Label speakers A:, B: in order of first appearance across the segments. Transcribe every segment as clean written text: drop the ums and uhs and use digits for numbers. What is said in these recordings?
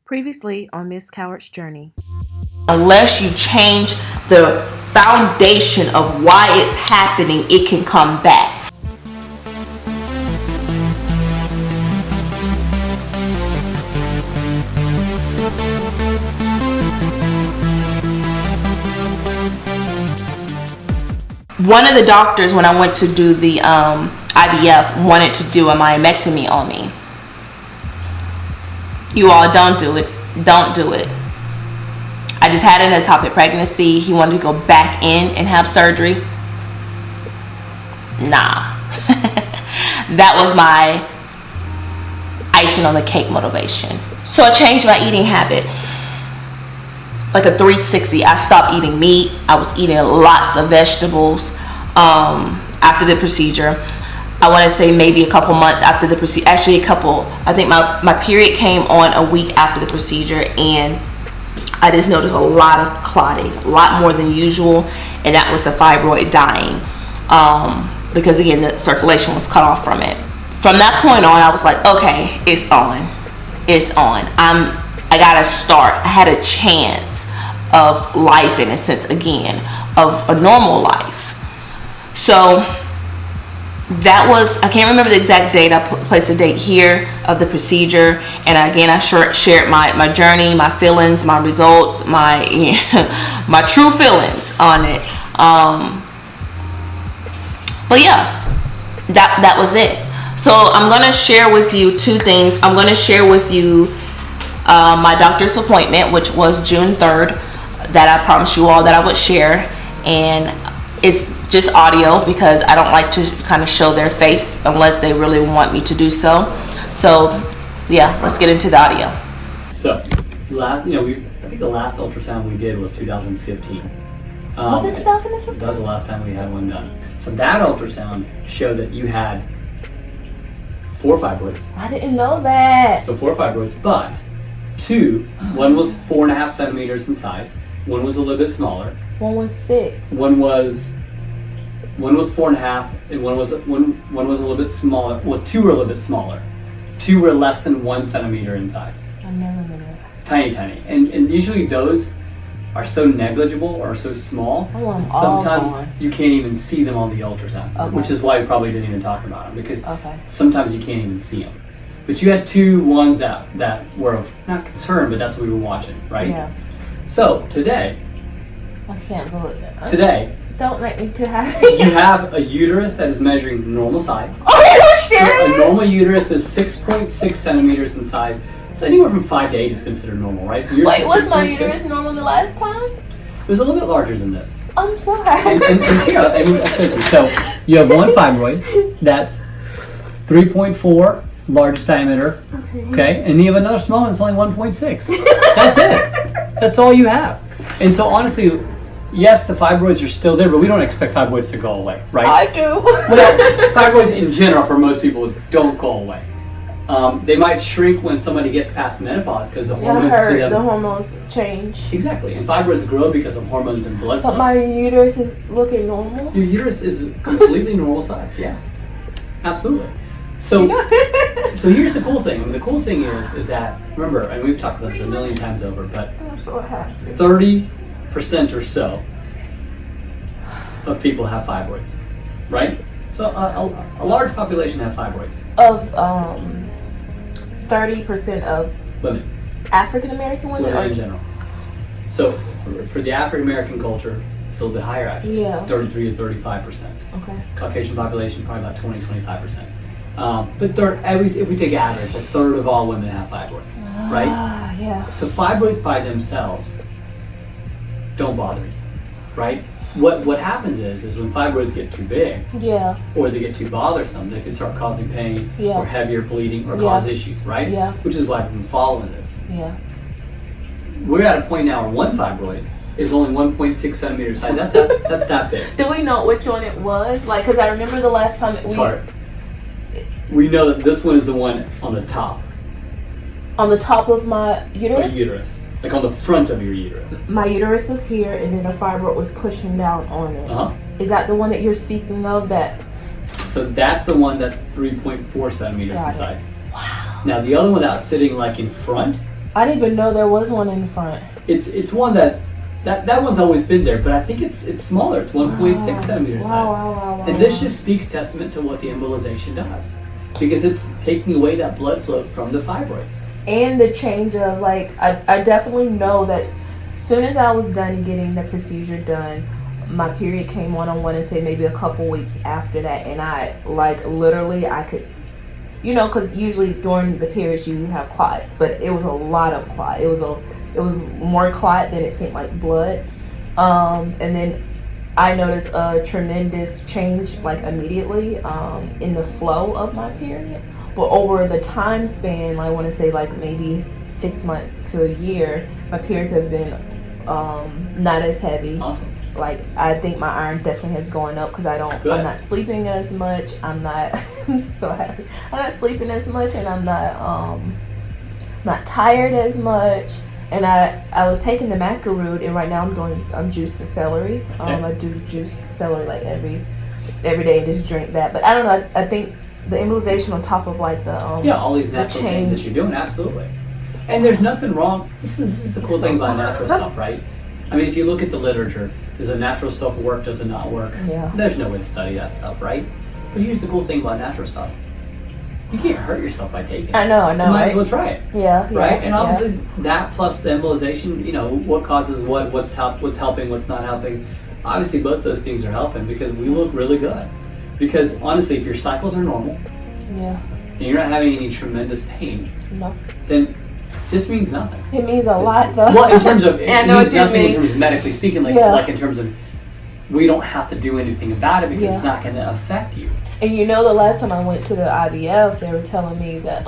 A: Previously on Miss Cowart's journey.
B: Unless you change the foundation of why it's happening, it can come back. One of the doctors, when I went to do the IVF, wanted to do a myomectomy on me. You all, don't do it. Don't do it. I just had an ectopic pregnancy. He wanted to go back in and have surgery. Nah. That was my icing on the cake motivation. So I changed my eating habit. Like a 360. I stopped eating meat. I was eating lots of vegetables after the procedure. I want to say maybe a couple months after the procedure. Actually, I think my period came on a week after the procedure, and I just noticed a lot of clotting, a lot more than usual, and that was a fibroid dying, because again, the circulation was cut off from it. From that point on, I was like, okay, it's on. It's on. I gotta start. I had a chance of life, in a sense, again, of a normal life. So that was, I can't remember the exact date. I placed a date here of the procedure, and again, I shared my journey, my feelings, my results, my my true feelings on it. But yeah, that was it. So I'm gonna share with you two things. I'm gonna share with you my doctor's appointment, which was June 3rd, that I promised you all that I would share, and it's just audio because I don't like to kind of show their face unless they really want me to do so. So yeah, let's get into the audio.
C: So I think the last ultrasound we did was 2015.
B: Was it 2015?
C: That was the last time we had one done. So that ultrasound showed that you had 4 fibroids.
B: I didn't know that.
C: So 4 fibroids, but one was 4.5 centimeters in size. One was a little bit smaller.
B: One was 6.
C: One was 4.5, and one was a little bit smaller. Well, 2 were a little bit smaller. 2 were less than 1 centimeter in size.
B: I never knew that.
C: Tiny. And usually those are so negligible or so small. Sometimes you can't even see them on the ultrasound, okay. Which is why we probably didn't even talk about them, because sometimes you can't even see them. But you had 2 ones that were of not concern, but that's what we were watching, right?
B: Yeah.
C: So today,
B: I can't believe it.
C: Today,
B: don't make me too happy.
C: You have a uterus that is measuring normal size.
B: Are you serious?
C: So a normal uterus is 6.6 centimeters in size. So anywhere from 5 to 8 is considered normal, right? So
B: wait, was my uterus normal the last time?
C: It was a little bit larger than this.
B: I'm sorry.
C: So you have one fibroid that's 3.4 large diameter. Okay, and you have another small one that's only 1.6. That's it. That's all you have. And so honestly, yes, the fibroids are still there, but we don't expect fibroids to go away, right?
B: I do.
C: Well, fibroids in general, for most people, don't go away. They might shrink when somebody gets past menopause because the hormones to them.
B: The hormones change.
C: Exactly, and fibroids grow because of hormones and blood flow.
B: But my uterus is looking normal.
C: Your uterus is completely normal size. Yeah, absolutely. So, so here's the cool thing. I mean, the cool thing is that, remember, and we've talked about this a million times over, but
B: I'm so happy.
C: 30% or so of people have fibroids, right? So a large population have fibroids.
B: Of 30% of
C: women.
B: African American women,
C: in general. So for the African American culture, it's a little bit higher actually.
B: Yeah.
C: 33 to 35%.
B: Okay.
C: Caucasian population probably about 20-25%. But if we take average, a third of all women have fibroids, right?
B: Yeah.
C: So fibroids by themselves don't bother you, right? What happens is when fibroids get too big, or they get too bothersome, they can start causing pain, or heavier bleeding, or cause issues, right?
B: Yeah.
C: Which is why I've been following this.
B: Yeah.
C: We're at a point now where one fibroid is only 1.6 centimeters size. That's that big.
B: Do we know which one it was? Like, because I remember the last time
C: it's hard. We know that this one is the one on the top.
B: On the top of my uterus?
C: Uterus. Like on the front of your uterus.
B: My uterus is here, and then a fibroid was pushing down on it. Is that the one that you're speaking of?
C: So that's the one that's 3.4 centimeters in size.
B: Wow.
C: Now the other one that's sitting like in front
B: I didn't even know there was one in the front.
C: It's one that one's always been there, but I think it's smaller. It's 1.6 centimeters size.
B: Wow.
C: And this just speaks testament to what the embolization does, because it's taking away that blood flow from the fibroids.
B: And the change of, like, I definitely know that as soon as I was done getting the procedure done, my period came on, I want to say maybe a couple weeks after that, and I, like, literally, I could, you know, because usually during the periods you have clots, but it was a lot of clot. It was more clot than it seemed like blood. And then I noticed a tremendous change, like, immediately in the flow of my period. But over the time span, I want to say like maybe 6 months to a year, my periods have been not as heavy.
C: Awesome.
B: Like, I think my iron definitely has gone up because I'm not sleeping as much. I'm so happy. I'm not sleeping as much, and I'm not tired as much. And I was taking the macaroon, and right now I'm juicing celery. I do juice celery like every day and just drink that. But I don't know. I think the embolization on top of like the
C: all these natural things that you're doing, absolutely. And there's nothing wrong. This is the cool thing about natural stuff, right? I mean, if you look at the literature, does the natural stuff work? Does it not work?
B: Yeah.
C: There's no way to study that stuff, right? But here's the cool thing about natural stuff: you can't hurt yourself by taking it.
B: I know.
C: So might as well try it.
B: Yeah.
C: Right. And obviously that plus the embolization, you know, what causes what's helping, what's not helping. Obviously, both those things are helping because we look really good. Because honestly, if your cycles are normal, and you're not having any tremendous pain, then this means nothing.
B: It means a lot, though.
C: Well, in terms of, it
B: I know
C: means
B: what you
C: nothing
B: mean.
C: in terms of medically speaking, like in terms of, we don't have to do anything about it because it's not going to affect you.
B: And you know, the last time I went to the IVF, they were telling me that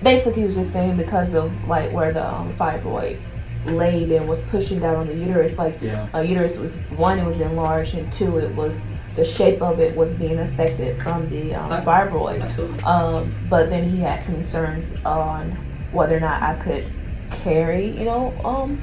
B: basically he was just saying because of like where the fibroid laid and was pushing down on the uterus, like uterus was, one, it was enlarged, and two, it was, the shape of it was being affected from the fibroid.
C: Absolutely.
B: But then he had concerns on whether or not I could carry, you know,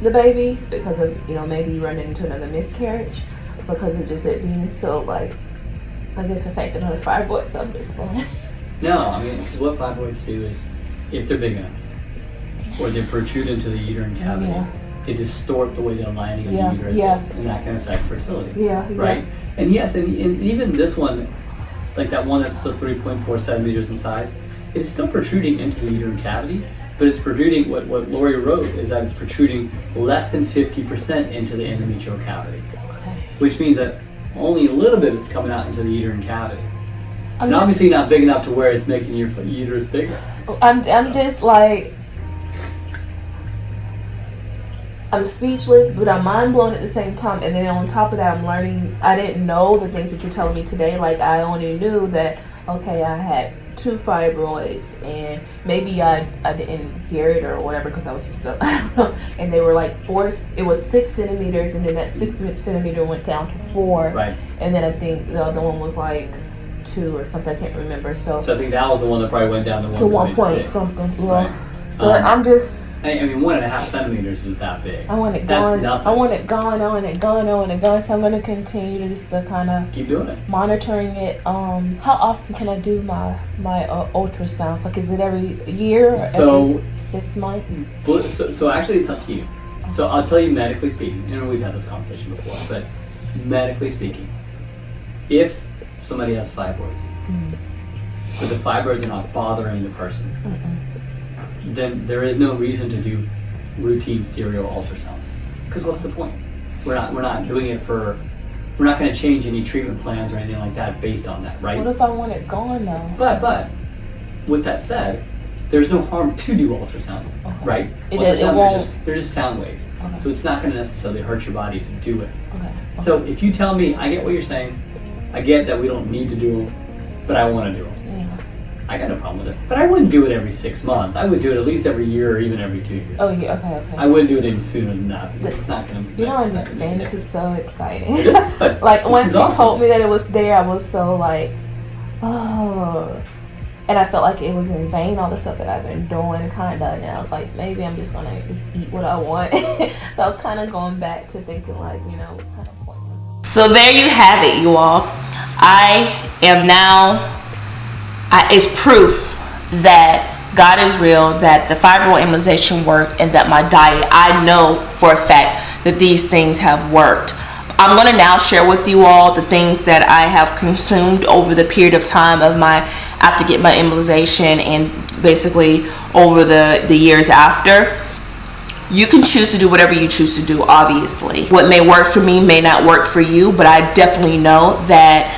B: the baby because of, you know, maybe running into another miscarriage because of just it being so, like, I guess affected on the fibroids. I'm just like,
C: no, I mean, because what fibroids do is, if they're big enough, or they protrude into the uterine cavity, they distort the way the lining of the uterus is, and that can affect fertility. Right? And yes, and even this one, like that one that's still 3.4 centimeters in size, it's still protruding into the uterine cavity, but it's protruding, what Lori wrote is that it's protruding less than 50% into the endometrial cavity, which means that only a little bit is coming out into the uterine cavity. And obviously not big enough to where it's making your uterus bigger.
B: I'm just like, I'm speechless, but I'm mind blown at the same time. And then on top of that, I'm learning. I didn't know the things that you're telling me today. Like, I only knew that, okay, I had 2 fibroids, and maybe I didn't hear it or whatever because I was just so, I don't know. And they were like 4. It was 6 centimeters, and then that 6 centimeter went down to 4.
C: Right.
B: And then I think the other one was like 2 or something. I can't remember. So
C: I think that was the one that probably went down to
B: 1 point something. Right. So I'm just,
C: I mean, 1.5 centimeters is that big.
B: I want it
C: That's
B: gone.
C: nothing.
B: I want it gone. I want it gone. I want it gone. So I'm going to continue to just kind of
C: keep doing it,
B: monitoring it. How often can I do my ultrasound? Like, is it every year? Or every 6 months?
C: So actually, it's up to you. So I'll tell you, medically speaking, you know, we've had this conversation before, but medically speaking, if somebody has fibroids, but the fibroids are not bothering the person, then there is no reason to do routine serial ultrasounds. Because what's the point? We're not doing it for, we're not going to change any treatment plans or anything like that based on that, right?
B: What if I want it gone though?
C: But with that said, there's no harm to do ultrasounds, right? Ultrasounds they're just sound waves, so it's not going to necessarily hurt your body to do it. So if you tell me, I get what you're saying, I get that we don't need to do them, but I want to do them. I got no problem with it. But I wouldn't do it every 6 months. I would do it at least every year or even every 2 years.
B: Oh, yeah, okay.
C: I wouldn't do it any sooner than that because it's not going to.
B: You don't understand. This is so exciting.
C: It is, but
B: like, once you
C: awesome.
B: told me that it was there, I was so like, oh. And I felt like it was in vain, all the stuff that I've been doing, kind of. And I was like, maybe I'm just going to just eat what I want. So I was kind of going back to thinking, like, you know, it's kind of pointless. So there you have it, you all. I am now, it's proof that God is real, that the fibroid embolization worked, and that my diet, I know for a fact that these things have worked. I'm going to now share with you all the things that I have consumed over the period of time of after getting my embolization and basically over the years after. You can choose to do whatever you choose to do, obviously. What may work for me may not work for you, but I definitely know that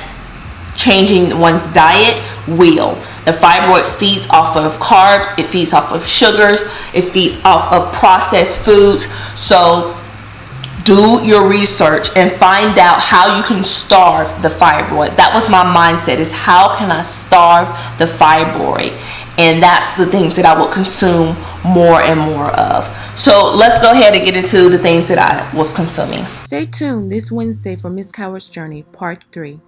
B: changing one's diet will. The fibroid feeds off of carbs, it feeds off of sugars, it feeds off of processed foods. So do your research and find out how you can starve the fibroid. That was my mindset, is how can I starve the fibroid? And that's the things that I will consume more and more of. So let's go ahead and get into the things that I was consuming.
A: Stay tuned this Wednesday for Miss Cowart's Journey, Part 3.